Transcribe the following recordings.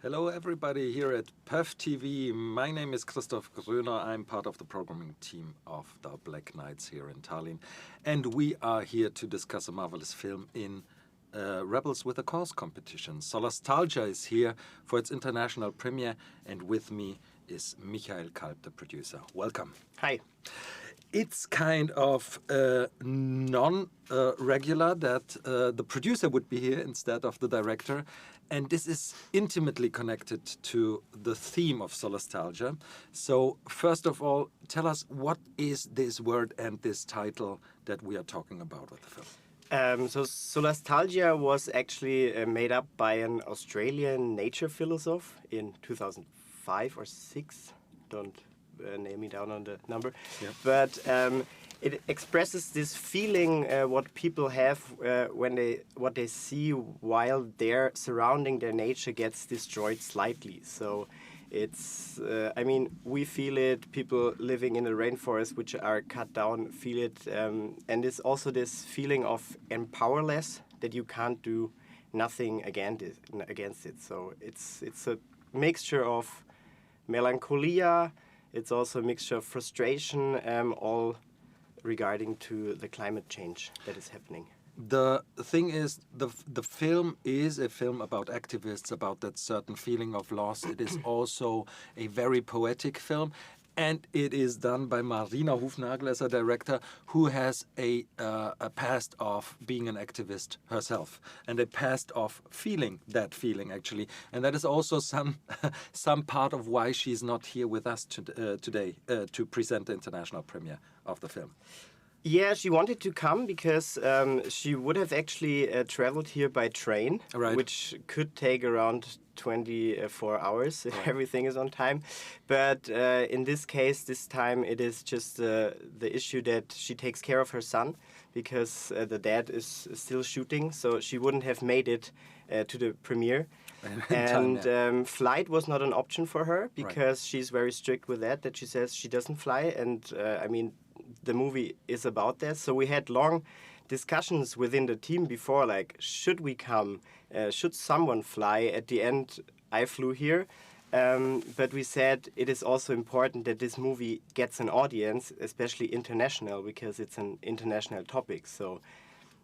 Hello everybody here at PÖFF TV. My name is Christoph Gröner. I'm part of the programming team of the Black Knights here in Tallinn. And we are here to discuss a marvelous film in Rebels with a Cause competition. Solastalgia is here for its international premiere, and with me is Michael Kalb, the producer. Welcome. Hi. It's kind of non-regular that the producer would be here instead of the director, and this is intimately connected to the theme of Solastalgia. So first of all, tell us, what is this word and this title that we are talking about with the film? So Solastalgia was actually made up by an Australian nature philosopher in 2005 or 6. Don't nail me down on the number. Yeah. But it expresses this feeling what people have what they see while their surrounding, their nature gets destroyed slightly. So it's we feel it. People living in the rainforest which are cut down feel it, and it's also this feeling of powerless, that you can't do nothing against it. So it's a mixture of melancholia. It's also a mixture of frustration, all regarding to the climate change that is happening. The thing is, the film is a film about activists, about that certain feeling of loss. It is also a very poetic film, and it is done by Marina Hufnagel as a director who has a past of being an activist herself and a past of feeling that feeling, actually. And that is also some part of why she's not here with us today to present the international premiere of the film. Yeah, she wanted to come because she would have actually traveled here by train, Right. which could take around 24 hours if everything is on time. But in this case, this time it is just the issue that she takes care of her son, because the dad is still shooting, so she wouldn't have made it to the premiere. And flight was not an option for her, because she's very strict with that she says she doesn't fly. And the movie is about that. So we had long discussions within the team before, like, should we come? Should someone fly? At the end, I flew here. But we said it is also important that this movie gets an audience, especially international, because it's an international topic. So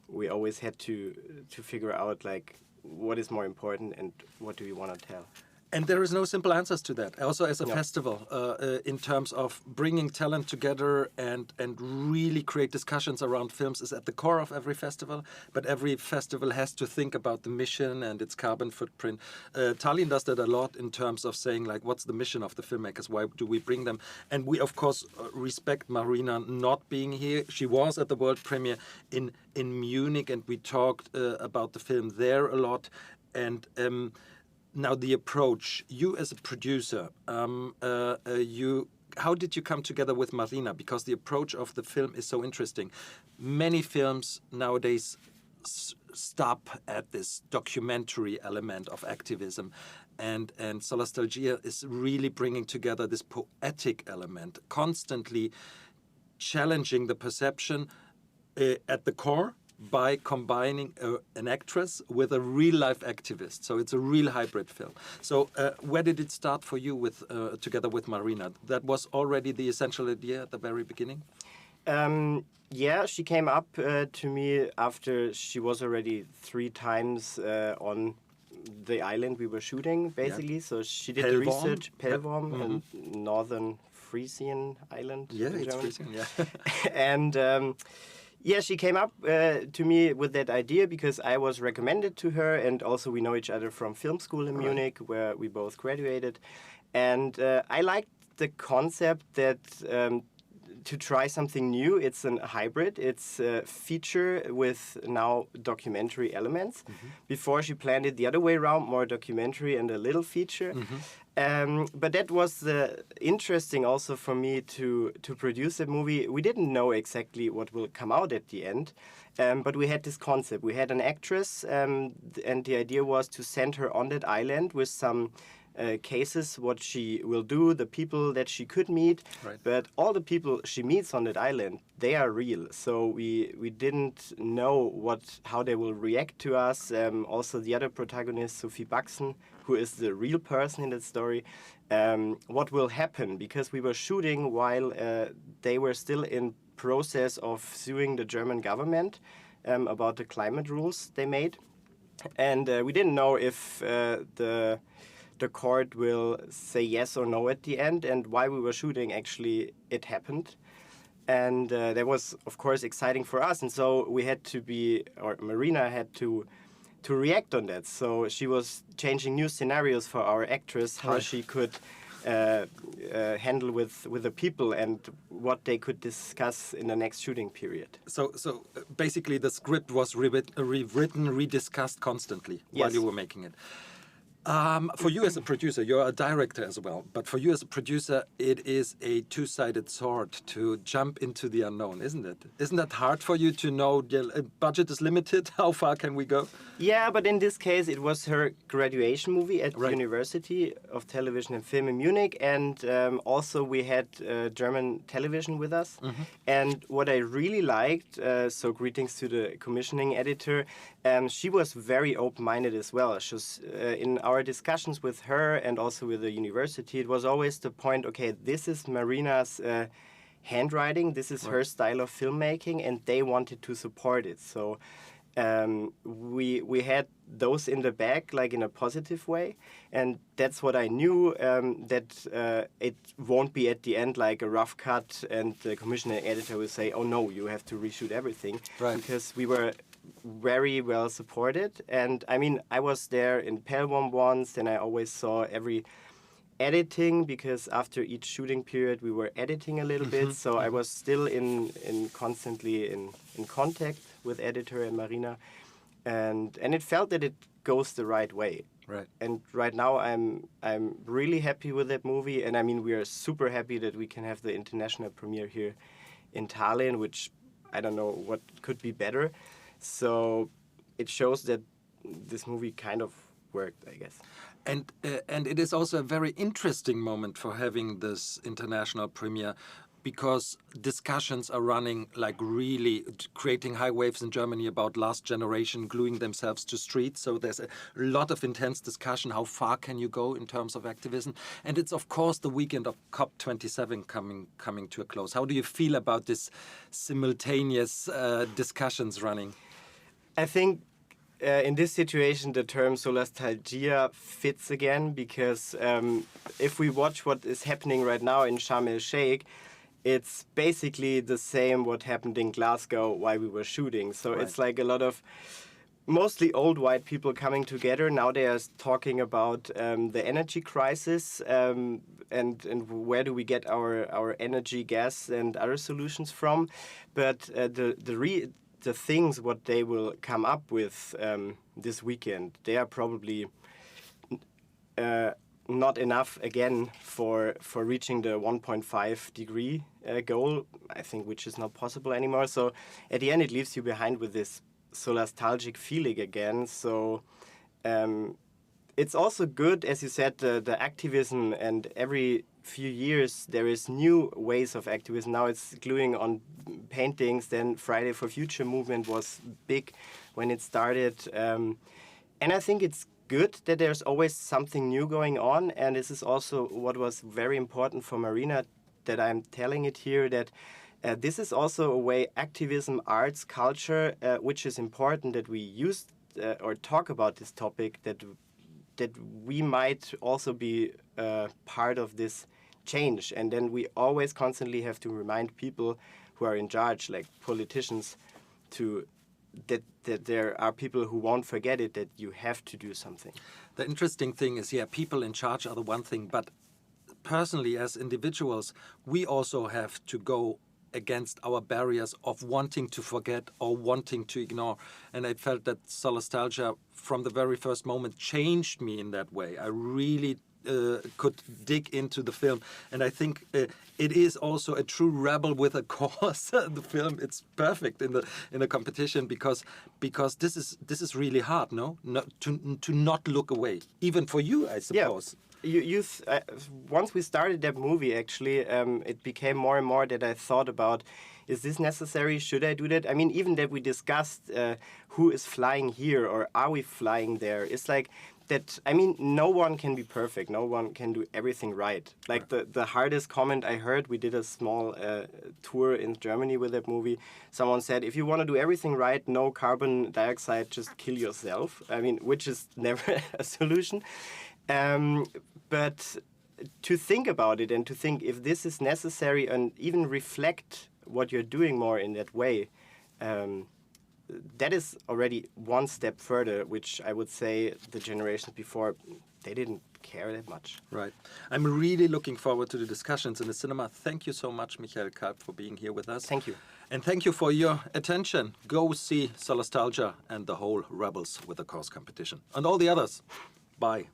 we always had to figure out, like, what is more important and what do we want to tell. And there is no simple answers to that. Also, as a festival, in terms of bringing talent together and really create discussions around films is at the core of every festival. But every festival has to think about the mission and its carbon footprint. Tallinn does that a lot in terms of saying, like, what's the mission of the filmmakers? Why do we bring them? And we, of course, respect Marina not being here. She was at the world premiere in Munich, and we talked about the film there a lot. And now the approach, you as a producer, how did you come together with Marina? Because the approach of the film is so interesting. Many films nowadays stop at this documentary element of activism, and Solastalgia is really bringing together this poetic element, constantly challenging the perception at the core, by combining an actress with a real-life activist. So it's a real hybrid film. So where did it start for you with together with Marina? That was already the essential idea at the very beginning? Yeah, she came up to me after she was already 3 times on the island we were shooting, basically. Yeah. So she did the research, Pellworm, and North Frisian island. Yeah, it's Frisian, yeah. And yeah, she came up to me with that idea because I was recommended to her, and also we know each other from film school in Munich, where we both graduated. And I liked the concept that to try something new. It's a hybrid. It's a feature with now documentary elements. Before she planned it the other way around, more documentary and a little feature. But that was interesting also for me to produce a movie. We didn't know exactly what will come out at the end, but we had this concept. We had an actress, and the idea was to send her on that island with some cases, what she will do, the people that she could meet. Right. But all the people she meets on that island, they are real. So we didn't know how they will react to us. Also, the other protagonist, Sophie, who is the real person in that story, what will happen, because we were shooting while they were still in process of suing the German government about the climate rules they made. And we didn't know if the court will say yes or no at the end. And while we were shooting, actually, it happened. And that was, of course, exciting for us. And so we had to Marina had to react on that. So she was changing new scenarios for our actress, how she could handle with the people and what they could discuss in the next shooting period. So basically the script was rewritten, rediscussed constantly while you were making it. For you as a producer, you're a director as well, but for you as a producer, it is a two-sided sword to jump into the unknown, isn't it? Isn't that hard for you to know the budget is limited? How far can we go? Yeah, but in this case, it was her graduation movie at the University of Television and Film in Munich, and also we had German television with us. Mm-hmm. And what I really liked, so greetings to the commissioning editor, she was very open-minded as well. She was, in our discussions with her and also with the university, it was always the point, okay, this is Marina's handwriting, this is her style of filmmaking, and they wanted to support it. So we had those in the back, like in a positive way, and that's what I knew, that it won't be at the end like a rough cut and the commissioning editor will say, oh no, you have to reshoot everything, because we were very well supported. And I mean, I was there in Pellworm once, and I always saw every editing, because after each shooting period we were editing a little bit, so I was still constantly in contact with editor and Marina, and it felt that it goes the right way. Right. And right now I'm really happy with that movie, and I mean, we are super happy that we can have the international premiere here in Tallinn, which I don't know what could be better. So it shows that this movie kind of worked, I guess. And it is also a very interesting moment for having this international premiere, because discussions are running, like really creating high waves in Germany about last generation gluing themselves to streets. So there's a lot of intense discussion. How far can you go in terms of activism? And it's, of course, the weekend of COP27 coming to a close. How do you feel about this simultaneous discussions running? I think in this situation, the term Solastalgia fits again, because if we watch what is happening right now in Sharm el-Sheikh, it's basically the same what happened in Glasgow while we were shooting. So it's like a lot of mostly old white people coming together. Now they are talking about the energy crisis and where do we get our energy, gas and other solutions from. But the things what they will come up with this weekend, they are probably not enough again for reaching the 1.5 degree goal, I think, which is not possible anymore. So at the end, it leaves you behind with this solastalgic feeling again. So it's also good, as you said, the activism, and every few years there is new ways of activism. Now it's gluing on paintings. Then Friday for Future movement was big when it started. And I think it's good that there's always something new going on. And this is also what was very important for Marina, that I'm telling it here, that this is also a way activism, arts, culture, which is important that we use or talk about this topic, that we might also be part of this change. And then we always constantly have to remind people who are in charge, like politicians, that there are people who won't forget it, that you have to do something. The interesting thing is, people in charge are the one thing, but personally as individuals, we also have to go against our barriers of wanting to forget or wanting to ignore. And I felt that Solastalgia from the very first moment changed me in that way. I really could dig into the film, and I think it is also a true rebel with a cause. The film, it's perfect in the competition, because this is really hard, to not look away, even for you, I suppose. Once we started that movie, actually, it became more and more that I thought about, is this necessary? Should I do that? I mean, even that we discussed who is flying here or are we flying there? It's like that. I mean, no one can be perfect. No one can do everything right. Like the hardest comment I heard, we did a small tour in Germany with that movie. Someone said, if you want to do everything right, no carbon dioxide, just kill yourself. I mean, which is never a solution. But to think about it and to think if this is necessary and even reflect what you're doing more in that way, that is already one step further, which I would say the generations before, they didn't care that much. Right. I'm really looking forward to the discussions in the cinema. Thank you so much, Michael Kalb, for being here with us. Thank you. And thank you for your attention. Go see Solastalgia and the whole Rebels with the Course competition. And all the others. Bye.